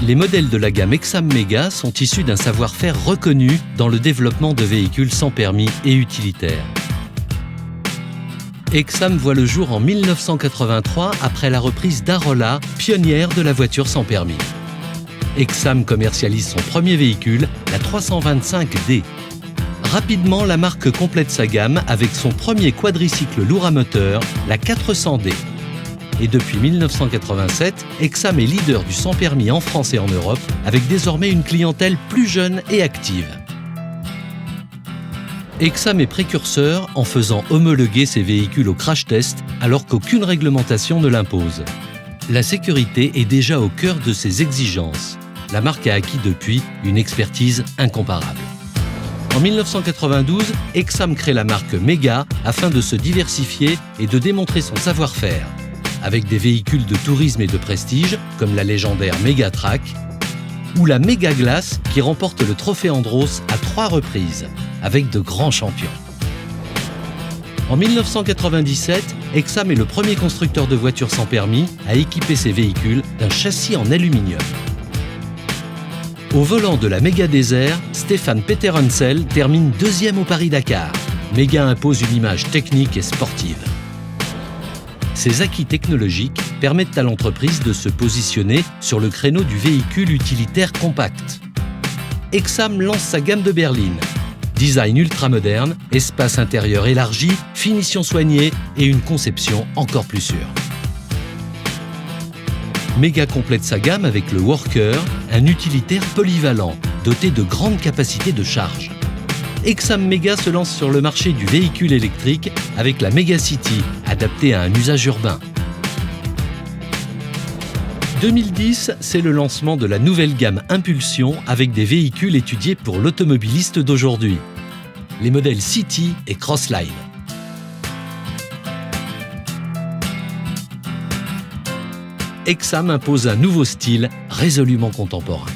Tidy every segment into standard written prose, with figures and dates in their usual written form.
Les modèles de la gamme Exam Mega sont issus d'un savoir-faire reconnu dans le développement de véhicules sans permis et utilitaires. Exam voit le jour en 1983 après la reprise d'Arolla, pionnière de la voiture sans permis. Exam commercialise son premier véhicule, la 325D. Rapidement, la marque complète sa gamme avec son premier quadricycle lourd à moteur, la 400D. Et depuis 1987, Exam est leader du sans-permis en France et en Europe, avec désormais une clientèle plus jeune et active. Exam est précurseur en faisant homologuer ses véhicules au crash test alors qu'aucune réglementation ne l'impose. La sécurité est déjà au cœur de ses exigences. La marque a acquis depuis une expertise incomparable. En 1992, Exam crée la marque Mega afin de se diversifier et de démontrer son savoir-faire. Avec des véhicules de tourisme et de prestige, comme la légendaire Megatrack, ou la Mega Glace qui remporte le trophée Andros à 3 reprises, avec de grands champions. En 1997, Exam est le premier constructeur de voitures sans permis à équiper ses véhicules d'un châssis en aluminium. Au volant de la Mega Desert, Stéphane Peterhansel termine 2e au Paris-Dakar. Mega impose une image technique et sportive. Ces acquis technologiques permettent à l'entreprise de se positionner sur le créneau du véhicule utilitaire compact. Exam lance sa gamme de berlines. Design ultramoderne, espace intérieur élargi, finition soignée et une conception encore plus sûre. Mega complète sa gamme avec le Worker, un utilitaire polyvalent, doté de grandes capacités de charge. Exam Mega se lance sur le marché du véhicule électrique avec la Mega City, adaptée à un usage urbain. 2010, c'est le lancement de la nouvelle gamme Impulsion avec des véhicules étudiés pour l'automobiliste d'aujourd'hui. Les modèles City et Crossline. Exam impose un nouveau style résolument contemporain.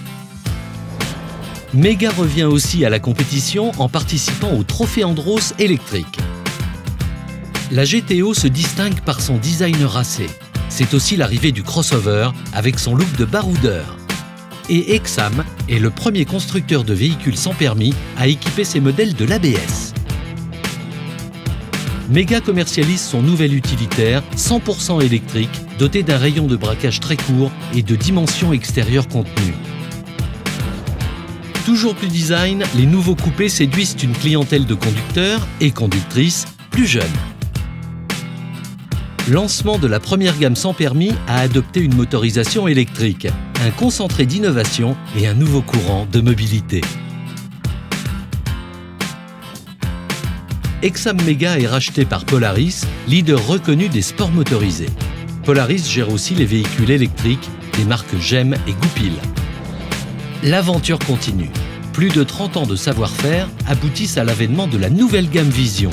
Mega revient aussi à la compétition en participant au trophée Andros électrique. La GTO se distingue par son design racé. C'est aussi l'arrivée du crossover avec son look de baroudeur. Et Exam est le premier constructeur de véhicules sans permis à équiper ses modèles de l'ABS. Mega commercialise son nouvel utilitaire 100% électrique, doté d'un rayon de braquage très court et de dimensions extérieures contenues. Toujours plus design, les nouveaux coupés séduisent une clientèle de conducteurs et conductrices plus jeunes. Lancement de la première gamme sans permis a adopté une motorisation électrique, un concentré d'innovation et un nouveau courant de mobilité. Exam Mega est racheté par Polaris, leader reconnu des sports motorisés. Polaris gère aussi les véhicules électriques des marques GEM et Goupil. L'aventure continue. Plus de 30 ans de savoir-faire aboutissent à l'avènement de la nouvelle gamme Vision.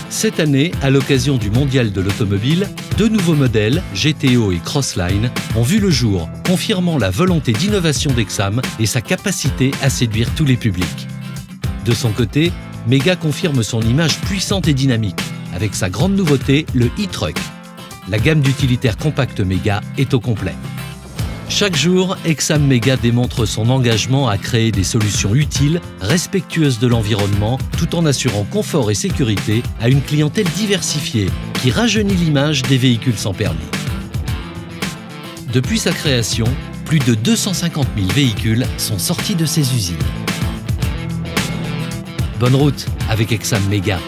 Cette année, à l'occasion du Mondial de l'automobile, 2 nouveaux modèles, GTO et Crossline, ont vu le jour, confirmant la volonté d'innovation d'Exam et sa capacité à séduire tous les publics. De son côté, Mega confirme son image puissante et dynamique, avec sa grande nouveauté, le e-Truck. La gamme d'utilitaires compacts Mega est au complet. Chaque jour, Exam Mega démontre son engagement à créer des solutions utiles, respectueuses de l'environnement, tout en assurant confort et sécurité à une clientèle diversifiée qui rajeunit l'image des véhicules sans permis. Depuis sa création, plus de 250 000 véhicules sont sortis de ses usines. Bonne route avec Exam Mega.